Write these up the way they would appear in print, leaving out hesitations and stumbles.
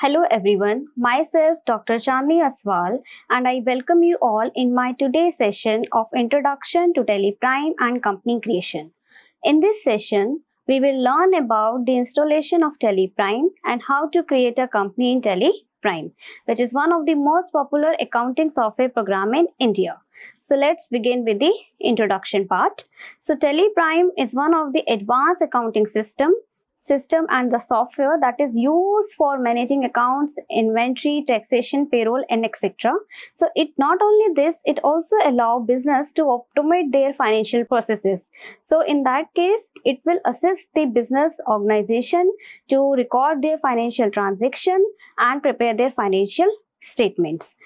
Hello everyone, myself Dr. Chandni Aswal and I welcome you all in my today's session of Introduction to TallyPrime and Company Creation. In this session, we will learn about the installation of TallyPrime and how to create a company in TallyPrime, which is one of the most popular accounting software program in India. So let's begin with the introduction part. So TallyPrime is one of the advanced accounting system and the software that is used for managing accounts, inventory, taxation, payroll, and etc. So it not only this, it also allow business to automate their financial processes. So in that case, it will assist the business organization to record their financial transaction and prepare their financial statements.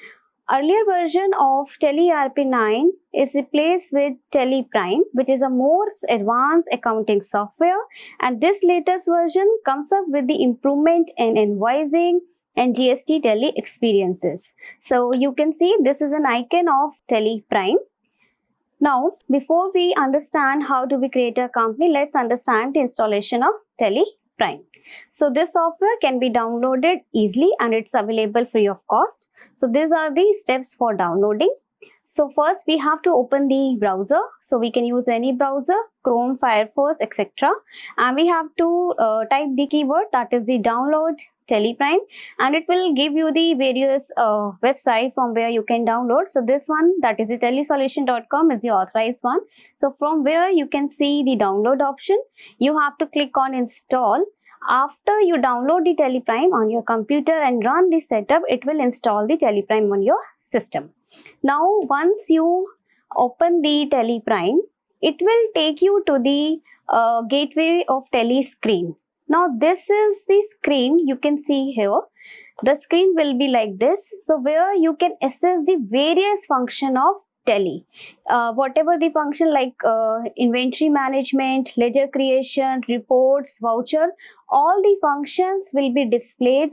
Earlier version of TallyRP 9 is replaced with TallyPrime, which is a more advanced accounting software, and this latest version comes up with the improvement in invoicing and GST Tally experiences. So you can see this is an icon of TallyPrime. Now, before we understand how do we create a company, let's understand the installation of TallyPrime. So this software can be downloaded easily and it's available free of cost. So these are the steps for downloading. So first we have to open the browser. So we can use any browser, Chrome, Firefox, etc. And we have to type the keyword, that is the download TallyPrime, and it will give you the various website from where you can download. So this one, that is the tellysolution.com, is the authorized one. So from where you can see the download option, you have to click on install. After you download the TallyPrime on your computer and run the setup, it will install the TallyPrime on your system. Now once you open the TallyPrime, it will take you to the gateway of Tally screen. Now this is the screen you can see here. The screen will be like this. So where you can access the various function of Tally. Whatever the function like inventory management, ledger creation, reports, voucher, all the functions will be displayed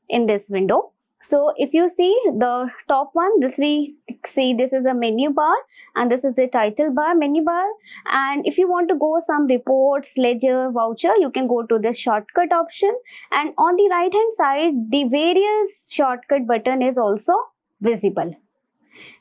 in this window. So if you see the top one, this we see this is a menu bar and this is the title bar, menu bar. And if you want to go some reports, ledger, voucher, you can go to this shortcut option. And on the right hand side, the various shortcut button is also visible.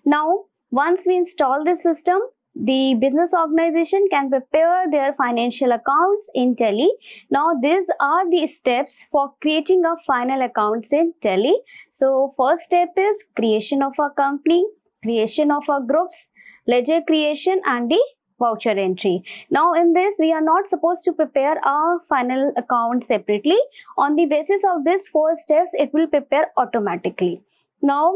Now, once we install the system, the business organization can prepare their financial accounts in Tally. Now, these are the steps for creating a final accounts in Tally. So, first step is creation of a company, creation of a groups, ledger creation and the voucher entry. Now, in this, we are not supposed to prepare our final account separately. On the basis of these four steps, it will prepare automatically. Now,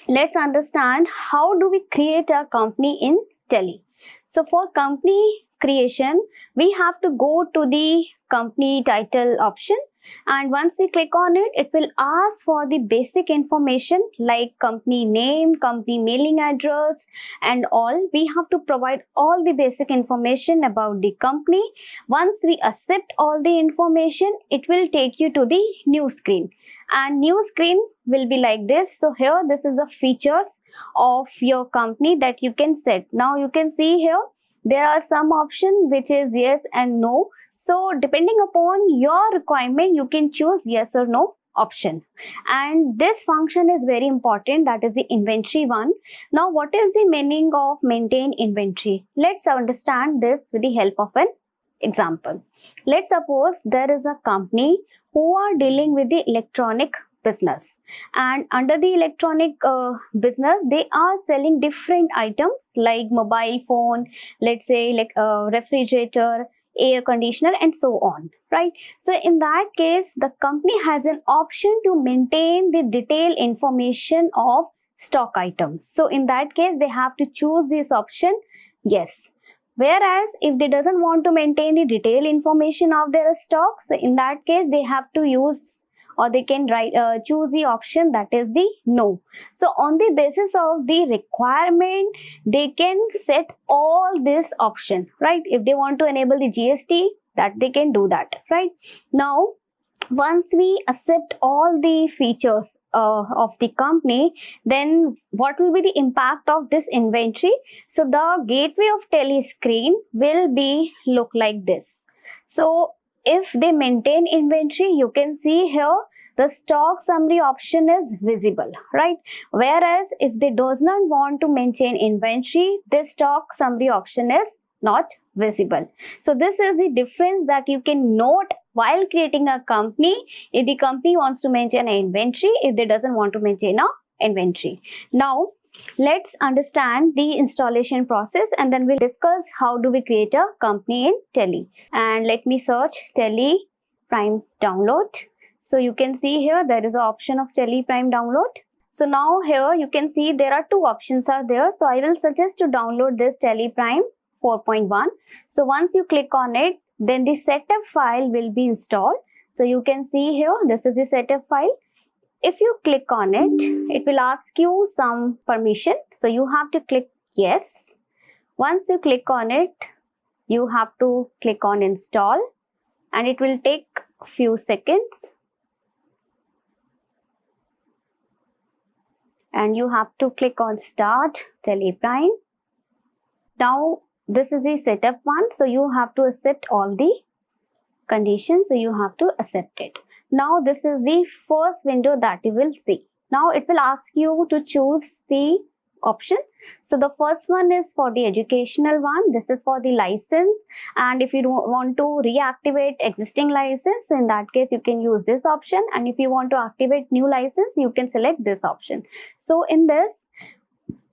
let's understand how do we create a company in Tally. So for company creation, we have to go to the company title option, and once we click on it, it will ask for the basic information like company name, company mailing address and all. We have to provide all the basic information about the company. Once we accept all the information, it will take you to the new screen. And new screen will be like this. So here, this is the features of your company that you can set. Now you can see here, there are some options which is yes and no. So depending upon your requirement, you can choose yes or no option. And this function is very important, that is the inventory one. Now what is the meaning of maintain inventory? Let's understand this with the help of an example. Let's suppose there is a company who are dealing with the electronic business, and under the electronic business, they are selling different items like mobile phone, let's say like refrigerator, air conditioner and so on, right? So in that case, the company has an option to maintain the detailed information of stock items. So in that case, they have to choose this option yes. Whereas if they doesn't want to maintain the detailed information of their stock, so in that case they have to use or they can choose the option that is the no. So on the basis of the requirement, they can set all this option, right? If they want to enable the GST, that they can do that, right? Now, once we accept all the features of the company, then what will be the impact of this inventory? So the gateway of Tally screen will be look like this. So if they maintain inventory, you can see here the stock summary option is visible, right? Whereas if they does not want to maintain inventory, this stock summary option is not visible. So this is the difference that you can note while creating a company. If the company wants to maintain an inventory, if they doesn't want to maintain a inventory. Now let's understand the installation process, and then we'll discuss how do we create a company in Tally. And let me search TallyPrime download. So you can see here there is an option of TallyPrime download. So now here you can see there are two options are there. So I will suggest to download this TallyPrime 4.1. So once you click on it, then the setup file will be installed. So you can see here, this is the setup file. If you click on it, it will ask you some permission. So you have to click yes. Once you click on it, you have to click on install, and it will take a few seconds. And you have to click on start TallyPrime. Now this is the setup one. So you have to accept all the conditions. So you have to accept it. Now this is the first window that you will see. Now it will ask you to choose the option. So the first one is for the educational one. This is for the license, and if you don't want to reactivate existing license, so in that case you can use this option, and if you want to activate new license, you can select this option. So in this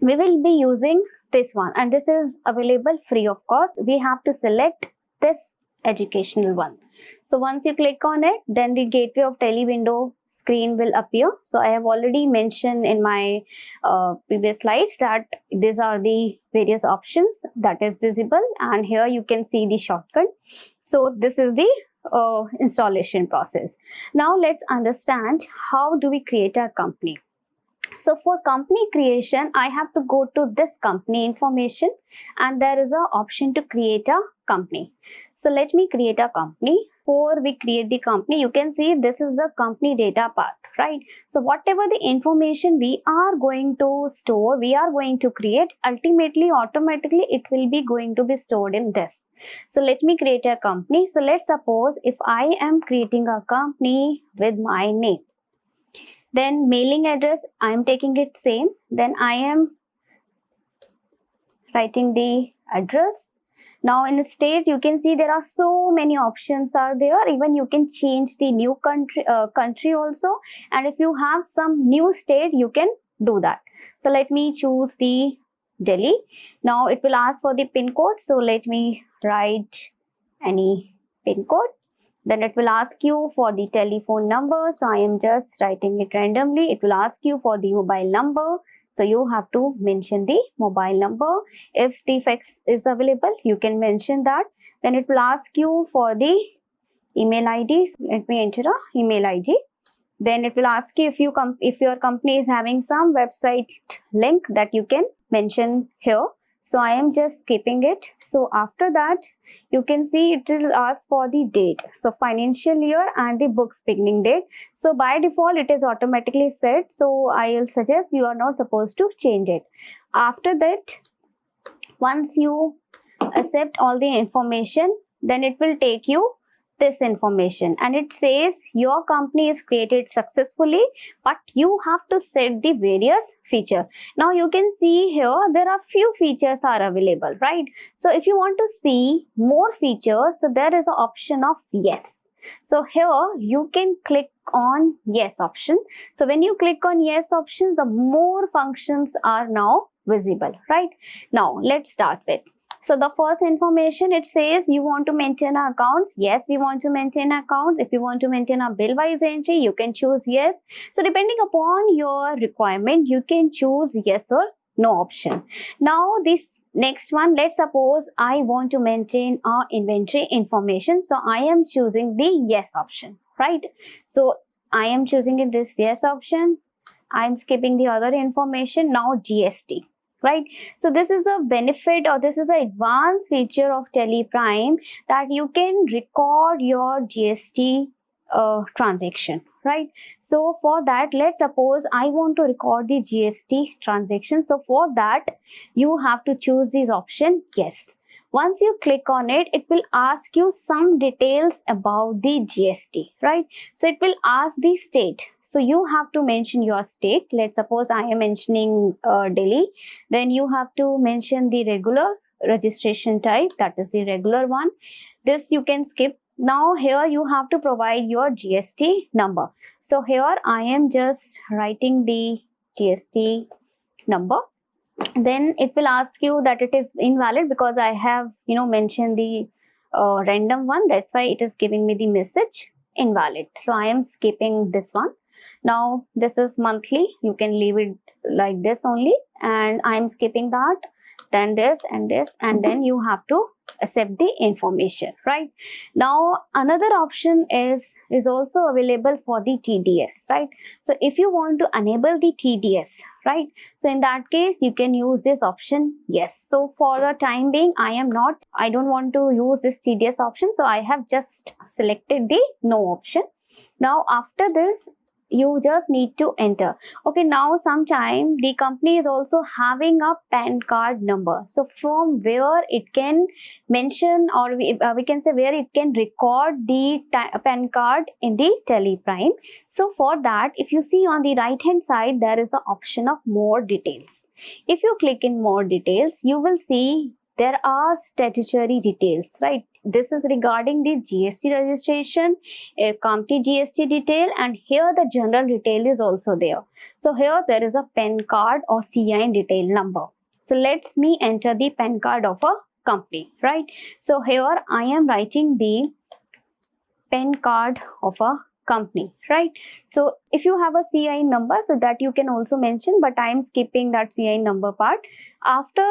we will be using this one, and this is available free of cost. We have to select this educational one. So once you click on it, then the gateway of Tally window screen will appear. So I have already mentioned in my previous slides that these are the various options that is visible, and here you can see the shortcut. So this is the installation process. Now let's understand how do we create a company. So for company creation, I have to go to this company information, and there is an option to create a company. So let me create a company. Before we create the company, you can see this is the company data path, right? So whatever the information we are going to store, we are going to create, ultimately automatically it will be going to be stored in this. So let me create a company. So let's suppose if I am creating a company with my name, then mailing address I am taking it same, then I am writing the address. Now in the state you can see there are so many options are there. Even you can change the new country also, and if you have some new state you can do that. So let me choose the Delhi. Now it will ask for the pin code, so let me write any pin code. Then it will ask you for the telephone number, so I am just writing it randomly. It will ask you for the mobile number, so you have to mention the mobile number. If the fax is available, you can mention that. Then it will ask you for the email ID. Let me enter a email ID. Then it will ask you if your company is having some website link that you can mention here. So I am just keeping it. So after that, you can see it is asked for the date. So financial year and the book's beginning date. So by default, it is automatically set. So I will suggest you are not supposed to change it. After that, once you accept all the information, then it will take you this information, and it says your company is created successfully, but you have to set the various feature. Now you can see here there are few features are available, right? So if you want to see more features, so there is an option of yes. So here you can click on yes option. So when you click on yes options, the more functions are now visible, right? Now let's start with. So the first information, it says you want to maintain accounts. Yes, we want to maintain accounts. If you want to maintain a bill-wise entry, you can choose yes. So depending upon your requirement, you can choose yes or no option. Now this next one, let's suppose I want to maintain our inventory information. So I am choosing the yes option, right? So I am choosing this yes option. I am skipping the other information. Now GST. Right. So this is a benefit, or this is an advanced feature of TallyPrime, that you can record your GST transaction, right? So for that, let's suppose I want to record the GST transaction. So for that, you have to choose this option yes. Once you click on it, it will ask you some details about the GST, right? So it will ask the state. So you have to mention your state. Let's suppose I am mentioning Delhi. Then you have to mention the regular registration type, that is the regular one. This you can skip. Now here you have to provide your GST number. So here I am just writing the GST number. Then it will ask you that it is invalid because I have mentioned the random one. That's why it is giving me the message invalid. So I am skipping this one. Now this is monthly. You can leave it like this only, and I am skipping that. Then this and this, and then you have to accept the information, right? Now another option is also available for the TDS, right? So if you want to enable the TDS, right, so in that case you can use this option, yes. So for the time being I don't want to use this TDS option, so I have just selected the no option. Now after this you just need to enter. Okay, now sometime the company is also having a PAN card number. So from where it can mention, or we can say where it can record the PAN card in the TallyPrime. So for that, if you see on the right hand side, there is an option of more details. If you click in more details, you will see there are statutory details, right? This is regarding the GST registration, a company GST detail, and here the general detail is also there. So here there is a PAN card or CIN detail number. So let's me enter the PAN card of a company, right? So here I am writing the PAN card of a company, right? So if you have a CIN number, so that you can also mention, but I am skipping that CIN number part. After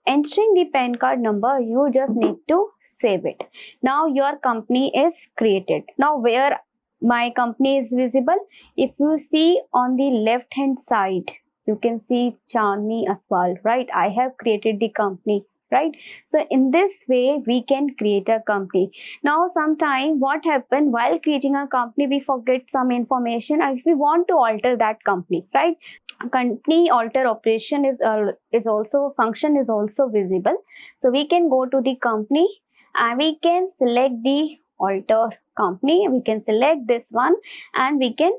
entering the PAN card number, you just need to save it. Now your company is created. Now where my company is visible, if you see on the left hand side, you can see Chandni Aswal, right? I have created the company, right? So in this way we can create a company. Now sometime what happened, while creating a company we forget some information, and if we want to alter that company, right, company alter operation is also function is also visible. So we can go to the company and we can select the alter company. We can select this one and we can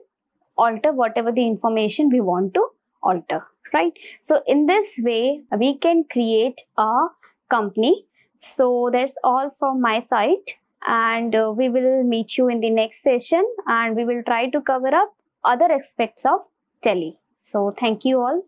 alter whatever the information we want to alter, right? So in this way we can create a company. So that's all from my side, and we will meet you in the next session, and we will try to cover up other aspects of Tally. So thank you all.